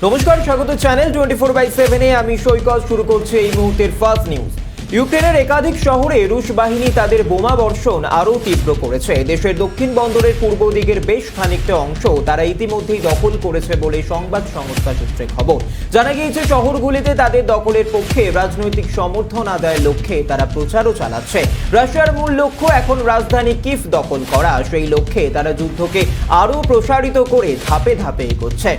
নমস্কার, স্বাগত চ্যানেল 24/7 এ। আমি সৈকত। শুরু করছি এই মুহূর্তের ফার্স্ট নিউজ। ইউক্রেনের একাধিক শহরে রুশ বাহিনী তাদের বোমা বর্ষণ আরও তীব্র করেছে। দেশের দক্ষিণ বন্দরের পূর্ব দিকের বেশ খানিকটা অংশ তারা ইতিমধ্যেই দখল করেছে বলে সংবাদ সংস্থা সূত্রে খবর। জানা গিয়েছে, শহরগুলিতে তাদের দখলের পক্ষে রাজনৈতিক সমর্থন আদায়ের লক্ষ্যে তারা প্রচারও চালাচ্ছে। রাশিয়ার মূল লক্ষ্য এখন রাজধানী কিভ দখল করা। সেই লক্ষ্যে তারা যুদ্ধকে আরও প্রসারিত করে ধাপে ধাপে এগোচ্ছে।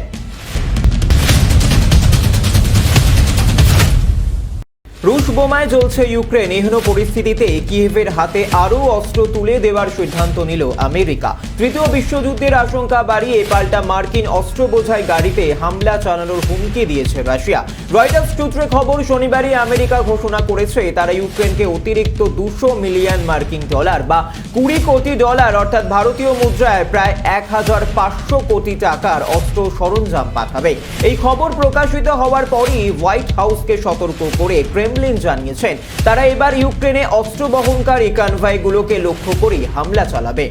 রুশ বোমায় জ্বলছে ইউক্রেন। এহেন পরিস্থিতিতে কিয়েভের হাতে আরও অস্ত্র তুলে দেওয়ার সিদ্ধান্ত নিল আমেরিকা। তৃতীয় বিশ্বযুদ্ধের আশঙ্কা বাড়িয়ে পাল্টা মার্কিন অস্ত্র বোঝাই গাড়িতে হামলা চালানোর হুমকি দিয়েছে রাশিয়া। রয়টার্স সূত্রে খবর, শনিবারই আমেরিকা ঘোষণা করেছে তারা ইউক্রেনকে অতিরিক্ত 200 মিলিয়ন মার্কিন ডলার বা 20 কোটি ডলার অর্থাৎ ভারতীয় মুদ্রায় প্রায় 1500 কোটি টাকার অস্ত্র সরঞ্জাম পাঠাবে। এই খবর প্রকাশিত হওয়ার পরই হোয়াইট হাউসকে সতর্ক করে ক্রেমলিন জানিয়েছেন তারা এবার ইউক্রেনে অস্ত্র বহনকারী কনভয়গুলোকে লক্ষ্য করে হামলা চালাবে।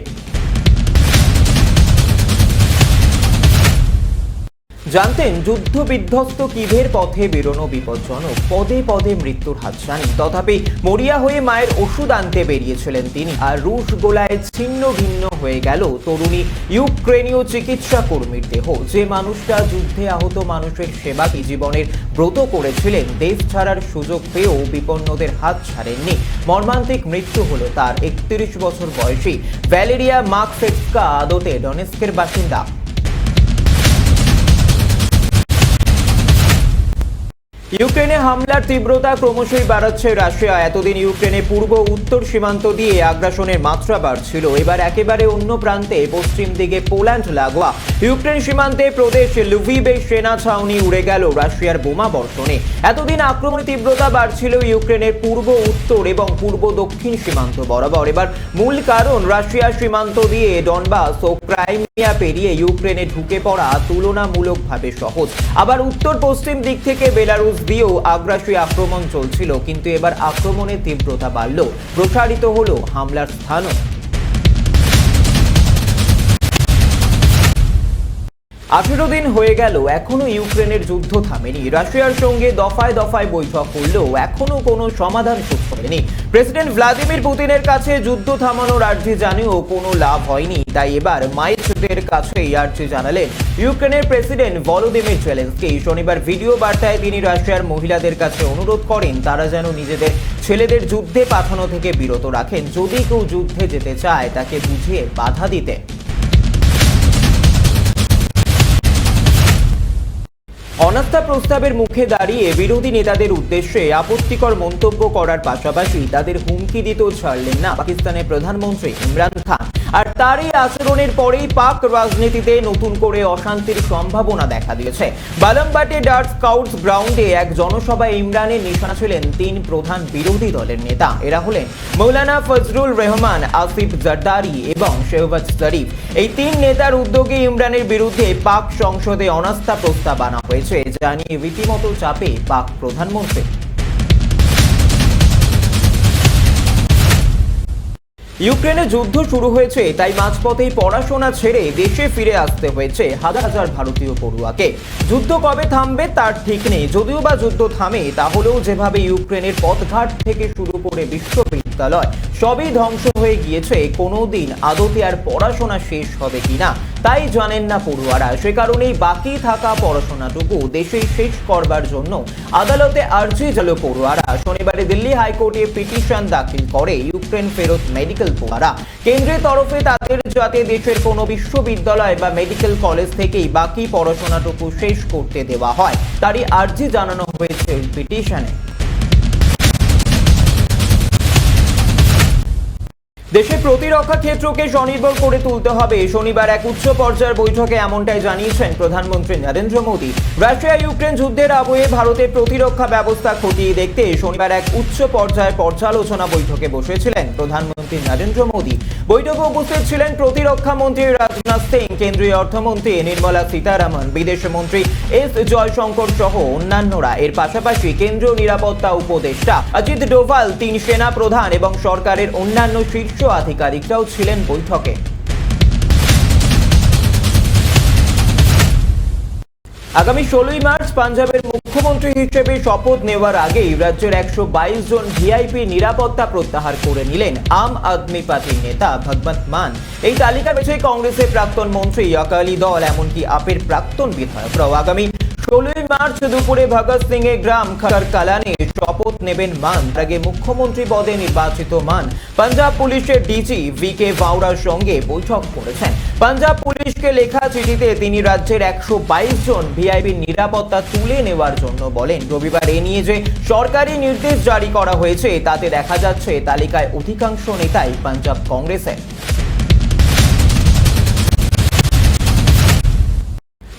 জানতেন, যুদ্ধ বিধ্বস্ত কিভের পথে বেরোনো বিপজ্জনক, পদে পদে মৃত্যুর হাতছানি। তথাপি মরিয়া হয়ে মায়ের ওষুধ আনতে বেরিয়েছিলেন তিনি। আর রুশ গোলায় ছিন্ন ভিন্ন হয়ে গেল তরুণী ইউক্রেনীয় চিকিৎসা কর্মীর দেহ। যে মানুষটা যুদ্ধে আহত মানুষের সেবাকে জীবনের ব্রত করেছিলেন, দেশ ছাড়ার সুযোগ পেয়েও বিপন্নদের হাত ছাড়েননি। মর্মান্তিক মৃত্যু হলো তার। 31 বছর বয়সী ভ্যালেরিয়া মাকসেটস্কা আদতে ডনেস্কের বাসিন্দা। ইউক্রেনে হামলার তীব্রতা ক্রমশই বাড়াচ্ছে রাশিয়া। এতদিন ইউক্রেনে পূর্ব উত্তর সীমান্ত দিয়ে আগ্রাসনের মাত্রা বাড়ছিল। এবার একেবারে অন্য প্রান্তে পশ্চিম দিকে পোল্যান্ড লাগোয়া ইউক্রেন সীমান্তে প্রদেশ লুভিভে সেনা ছাউনি উড়ে গেল রাশিয়ার বোমা বর্ষণে। এতদিন আক্রমণের তীব্রতা বাড়ছিল ইউক্রেনের পূর্ব উত্তর এবং পূর্ব দক্ষিণ সীমান্ত বরাবর। এবার মূল কারণ, রাশিয়া সীমান্ত দিয়ে ডনবাস ও ক্রাইমিয়া পেরিয়ে ইউক্রেনে ঢুকে পড়া তুলনামূলকভাবে সহজ। আবার উত্তর পশ্চিম দিক থেকে বেলারুস দিয়েও আগ্রাসী আক্রমণ চলছিল। কিন্তু এবার আক্রমণের তীব্রতা বাড়ল, প্রসারিত হলো হামলার স্থানও। 18 দিন হয়ে গেল, এখনো ইউক্রেনের যুদ্ধ থামেনি। রাশিয়ার সঙ্গে দফায় দফায় বৈঠক করলেও এখনো কোনো সমাধান সুযোগ হয়নি। প্রেসিডেন্ট ভ্লাদিমির পুতিনের কাছে যুদ্ধ থামানোর আর্জি জানিয়েও কোনো লাভ হয়নি। তাই এবার মাইচদের কাছে আর্জি জানালেন ইউক্রেনের প্রেসিডেন্ট ভলোদিমির জেলেনস্কি। শনিবার ভিডিও বার্তায় তিনি রাশিয়ার মহিলাদের কাছে অনুরোধ করেন তারা যেন নিজেদের ছেলেদের যুদ্ধে পাঠানো থেকে বিরত রাখেন। যদি কেউ যুদ্ধে যেতে চায় তাকে বুঝিয়ে বাধা দিতে। অনাস্থা প্রস্তাবের মুখে দাঁড়িয়ে বিরোধী নেতাদের উদ্দেশ্যে আপত্তিকর মন্তব্য করার পাশাপাশি তাদের হুমকি দিতেও ছাড়লেন না পাকিস্তানের প্রধানমন্ত্রী ইমরান খান। আর তারই আচরণের পরেই পাক রাজনীতিতে নতুন করে অশান্তির সম্ভাবনা দেখা দিয়েছে। বালমবাটে ডার্ট স্কাউটস গ্রাউন্ডে এক জনসভায় ইমরানের নিশানা ছিলেন 3 প্রধান বিরোধী দলের নেতা। এরা হলেন মৌলানা ফজলুর রহমান, আসিফ জারদারি এবং শেহবাজ শরীফ। এই 3 নেতার উদ্যোগে ইমরানের বিরুদ্ধে পাক সংসদে অনাস্থা প্রস্তাব আনা হয়েছে, যা নিয়ে রীতিমতো চাপে পাক প্রধানমন্ত্রী। ইউক্রেনে যুদ্ধ শুরু হয়েছে, তাই মাঝপথেই পড়াশোনা ছেড়ে দেশে ফিরে আসতে হয়েছে হাজার হাজার ভারতীয় পড়ুয়াকে। যুদ্ধ কবে থামবে তার ঠিক নেই। যদিও বা যুদ্ধ থামে, তাহলেও যেভাবে ইউক্রেনের পথঘাট থেকে শুরু করে বিশ্ববিদ্যালয় সবই ধ্বংস হয়ে গিয়েছে, কোনোদিন আদতে আর পড়াশোনা শেষ হবে কিনা তাই জানেন না পড়ুয়ারা। সে কারণেই বাকি থাকা পড়াশোনাটুকু দেশেই শেষ করবার জন্য আদালতে আর্জি জানালো পড়ুয়ারা। শনিবারে দিল্লি হাইকোর্টে পিটিশন দাখিল করে ইউক্রেন ফেরত মেডিকেল পড়ুয়ারা। কেন্দ্রের তরফে তাদের যাতে দেশের কোনো বিশ্ববিদ্যালয় বা মেডিকেল কলেজ থেকেই বাকি পড়াশোনাটুকু শেষ করতে দেওয়া হয়, তারই আর্জি জানানো হয়েছে ওই পিটিশনে। দেশের প্রতিরক্ষা ক্ষেত্রকে স্বনির্ভর করে তুলতে হবে। শনিবার এক উচ্চ পর্যায়ের বৈঠকে এমনটাই জানিয়েছেন প্রধানমন্ত্রী নরেন্দ্র মোদী। রাশিয়া ইউক্রেন যুদ্ধের আবহে ভারতের প্রতিরক্ষা ব্যবস্থা খতিয়ে দেখতে শনিবার এক উচ্চ পর্যায়ের পর্যালোচনা বৈঠকে বসেছিলেন প্রধানমন্ত্রী নরেন্দ্র মোদী। বৈঠকে উপস্থিত ছিলেন প্রতিরক্ষা মন্ত্রী রাজনাথ সিং, কেন্দ্রীয় অর্থমন্ত্রী নির্মলা সীতারামন, বিদেশমন্ত্রী এস জয়শঙ্কর সহ অন্যান্যরা। এর পাশাপাশি কেন্দ্রীয় নিরাপত্তা উপদেষ্টা অজিত ডোভাল, 3 সেনা প্রধান এবং সরকারের অন্যান্য শীর্ষ আধিকারিকরাও ছিলেন বৈঠকে। আগামী 16ই মার্চ পাঞ্জাবের মুখ্যমন্ত্রী হিসেবে শপথ নেওয়ার আগেই রাজ্যের 122 জন ভিআইপি নিরাপত্তা প্রত্যাহার করে নিলেন আম আদমি পার্টির নেতা ভগবন্ত মান। এই তালিকা রয়েছে কংগ্রেসের প্রাক্তন মন্ত্রী, অকালি দল, এমনকি আপের প্রাক্তন বিধায়করাও। আগামী 16ই মার্চ দুপুরে ভগৎ সিং এর গ্রাম খর কালানে শপথ নেবেন মান। আগে মুখ্যমন্ত্রী পদে নির্বাচিত মান পাঞ্জাব পুলিশের ডিজি ভিকে ভাওরার সঙ্গে বৈঠক করেছেন। পাঞ্জাব পুলিশকে লেখা চিঠিতে তিনি রাজ্যের 122 জন ভিআইপি নিরাপত্তা তুলে নেওয়ার জন্য বলেন। রবিবার এ নিয়ে যে সরকারি নির্দেশ জারি করা হয়েছে তাতে দেখা যাচ্ছে তালিকায় অধিকাংশ নেতাই পাঞ্জাব কংগ্রেসের।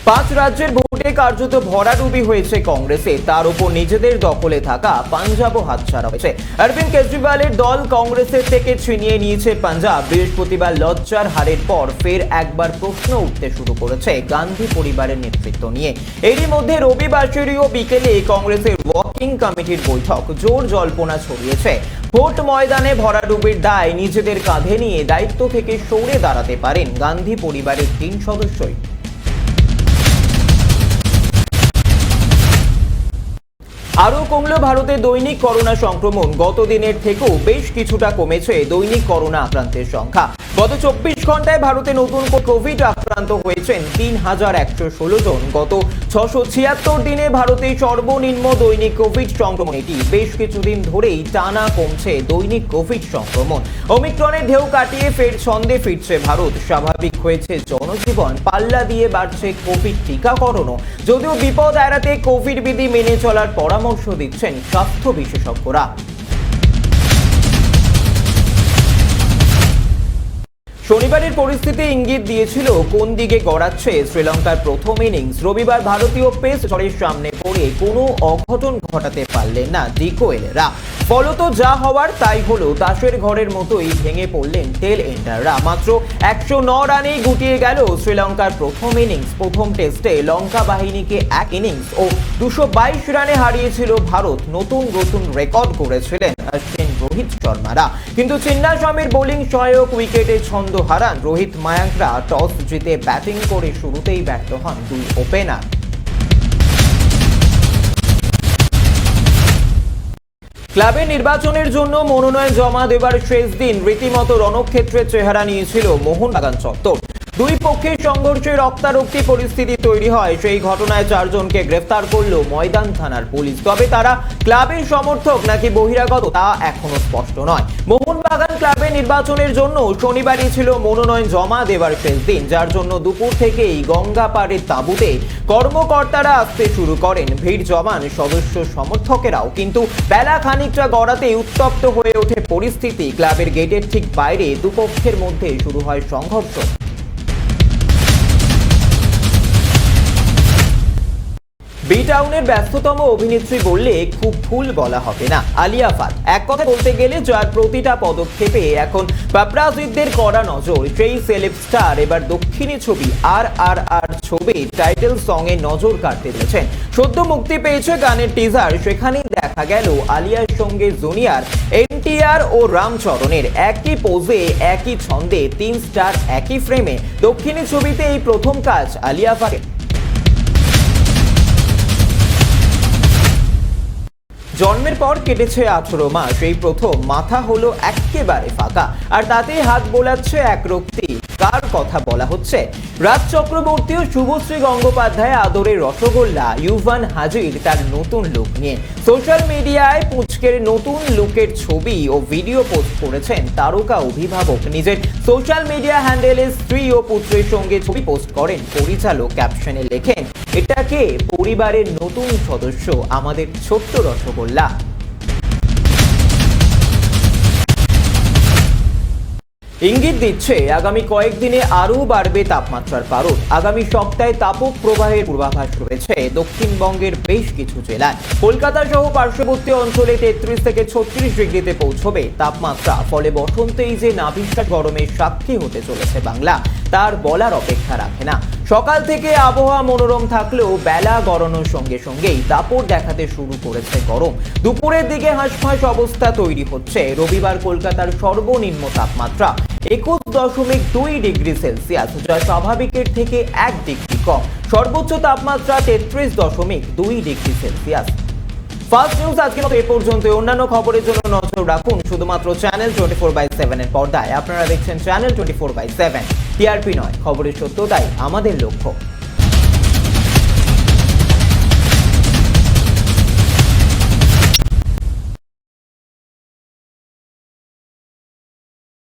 5 রাজ্যের ভোটে কার্যত ভরাডুবি হয়েছে কংগ্রেসে, তার উপর নিজেদের দখলে থাকা পাঞ্জাবও হাতছাড়া হয়েছে। অরবিন্দ কেজরিওয়ালের দল কংগ্রেসের থেকে ছিনিয়ে নিয়েছে পাঞ্জাব। বৃহস্পতিবার লজ্জার হারের পর ফের একবার প্রশ্ন উঠতে শুরু করেছে গান্ধী পরিবারের নেতৃত্ব নিয়ে। এরই মধ্যে রবিবাসরীয় বিকেলে কংগ্রেসের ওয়ার্কিং কমিটির বৈঠক জোর জল্পনা ছড়িয়েছে। ভোট ময়দানে ভরাডুবির দায় নিজেদের কাঁধে নিয়ে দায়িত্ব থেকে সরে দাঁড়াতে পারেন গান্ধী পরিবারের 3 সদস্যই। আরও কমল ভারতে দৈনিক করোনা সংক্রমণ। গত দিনের থেকেও বেশ কিছুটা কমেছে দৈনিক করোনা আক্রান্তের সংখ্যা। গত 24 ঘন্টায় ভারতে নতুন কোভিড আক্রান্ত হয়েছেন 3116 জন। গত 676 দিনে ভারতে সর্বনিম্ন দৈনিক কোভিড সংক্রমণ। এটি বেশ কিছুদিন ধরেই টানা কমছে দৈনিক কোভিড সংক্রমণ। ওমিক্রনের ঢেউ কাটিয়ে ফের ছন্দে ফিরছে ভারত। স্বাভাবিক হয়েছে জনজীবন, পাল্লা দিয়ে বাড়ছে কোভিড টিকাকরণও। যদিও বিপদ এড়াতে কোভিড বিধি মেনে চলার পরামর্শ দিচ্ছেন স্বাস্থ্য বিশেষজ্ঞরা। শনিবারের পরিস্থিতি ইঙ্গিত দিয়েছিল কোন দিকে গড়াচ্ছে শ্রীলঙ্কার প্রথম ইনিংস। রবিবার ভারতীয় পেস ঝড়ের সামনে পড়ে কোনো অঘটন ঘটাতে পারলেন না ডিকোয়েলেরা। ফলত যা হওয়ার তাই হলো। তাসের ঘরের মতোই ভেঙে পড়লেন টেল এন্ডাররা। মাত্র 109 রানেই গুটিয়ে গেল শ্রীলঙ্কার প্রথম ইনিংস। প্রথম টেস্টে লঙ্কা বাহিনীকে 1 ইনিংস ও 222 রানে হারিয়েছিল ভারত। নতুন রেকর্ড করেছিলেন অশ্বিন, রোহিত শর্মারা। কিন্তু চিন্নাস্বামীর বোলিং সহায়ক উইকেটে ছন্দ হারান রোহিত, মায়াঙ্করা টস জিতে ব্যাটিং করে শুরুতেই ব্যর্থ হন 2 ওপেনার। ক্লাবের নির্বাচনের জন্য মনোনয়ন জমা দেবার শেষ দিন রীতিমতো রণক্ষেত্রের চেহারা নিয়েছিল মোহনবাগান চত্বর। দুই পক্ষের সংঘর্ষে রক্তারক্তি পরিস্থিতি তৈরি হয়। সেই ঘটনায় 4 জনকে গ্রেফতার করল ময়দান থানার পুলিশ। তবে তারা ক্লাবের সমর্থক নাকি বহিরাগত তা এখনো স্পষ্ট নয়। মোহনবাগান ক্লাবের নির্বাচনের জন্য শনিবারই ছিল মনোনয়ন জমা দেওয়ার শেষ দিন, যার জন্য দুপুর থেকেই গঙ্গাপাড়ের তাঁবুতে কর্মকর্তারা আসতে শুরু করেন। ভিড় জমান সদস্য সমর্থকেরাও। কিন্তু বেলা খানিকটা গড়াতে উত্তপ্ত হয়ে ওঠে পরিস্থিতি। ক্লাবের গেটের ঠিক বাইরে দুপক্ষের মধ্যে শুরু হয় সংঘর্ষ। বি টাউনের ব্যস্ততম অভিনেত্রী বললে খুব ভুল বলা হবে না, আলিয়া ভাট। এক কথা বলতে গেলে যার প্রতিটা পদক্ষেপে এখন পাপরাজিদের কড়া নজর, সেই সেলেব স্টার এবার দক্ষিণী ছবি RRR ছবির টাইটেল সঙ্গে নজর কাটতে দিয়েছেন। সদ্য মুক্তি পেয়েছে গানের টিজার। সেখানেই দেখা গেল আলিয়ার সঙ্গে জুনিয়র NTR ও রামচরণের একই পোজে, একই ছন্দে 3 স্টার একই ফ্রেমে। দক্ষিণী ছবিতে এই প্রথম কাজ আলিয়া ভাটের। জন্মের পর কেটেছে 18 মাস, এই প্রথম মাথা হলো একেবারে ফাঁকা, আর তাতেই হাত বোলাচ্ছে এক রক্তি। কার কথা বলা হচ্ছে? রাজ চক্রবর্তী ও শুভশ্রী গঙ্গোপাধ্যায় আদরের রসগোল্লা ইউভান হাজির তার নতুন লুক নিয়ে। সোশ্যাল মিডিয়ায় পুচকের নতুন লুকের ছবি ও ভিডিও পোস্ট করেছেন তারকা অভিভাবক। নিজের সোশ্যাল মিডিয়া হ্যান্ডেলে স্ত্রী ও পুত্রের সঙ্গে ছবি পোস্ট করেন পরিচালক। ক্যাপশনে লেখেন, এটাকে পরিবারের নতুন সদস্য, আমাদের ছোট্ট রসগোল্লা। ইঙ্গিত দিচ্ছে আগামী কয়েকদিনে আরও বাড়বে তাপমাত্রার পারদ। আগামী সপ্তাহে তাপক প্রবাহের পূর্বাভাস রয়েছে দক্ষিণবঙ্গের বেশ কিছু জেলায়। কলকাতা সহ পার্শ্ববর্তী অঞ্চলে 33 থেকে 36 ডিগ্রিতে পৌঁছবে তাপমাত্রা। ফলে বসন্তেই যে নাভিশ্বাস গরমের সাক্ষী হতে চলেছে বাংলা, তার বলার অপেক্ষা রাখে না। সকাল থেকে আবহাওয়া মনোরম থাকলেও বেলা গড়ানোর সঙ্গে সঙ্গেই দাপট দেখাতে শুরু করেছে গরম। দুপুরের দিকে হাঁসফাঁস অবস্থা তৈরি হচ্ছে। রবিবার কলকাতার সর্বনিম্ন তাপমাত্রা 21.2 ডিগ্রি সেলসিয়াস, যা স্বাভাবিকের থেকে 1 ডিগ্রি কম। সর্বোচ্চ তাপমাত্রা 33.2 ডিগ্রি সেলসিয়াস। ফার্স্ট নিউজ আজকের মতো এ পর্যন্ত। অন্যান্য খবরের জন্য নজর রাখুন শুধুমাত্র চ্যানেল 24/7 এর পর্দায়। আপনারা দেখছেন চ্যানেল 24/7। টিআরপি নয়, খবরের সত্যতাই আমাদের লক্ষ্য।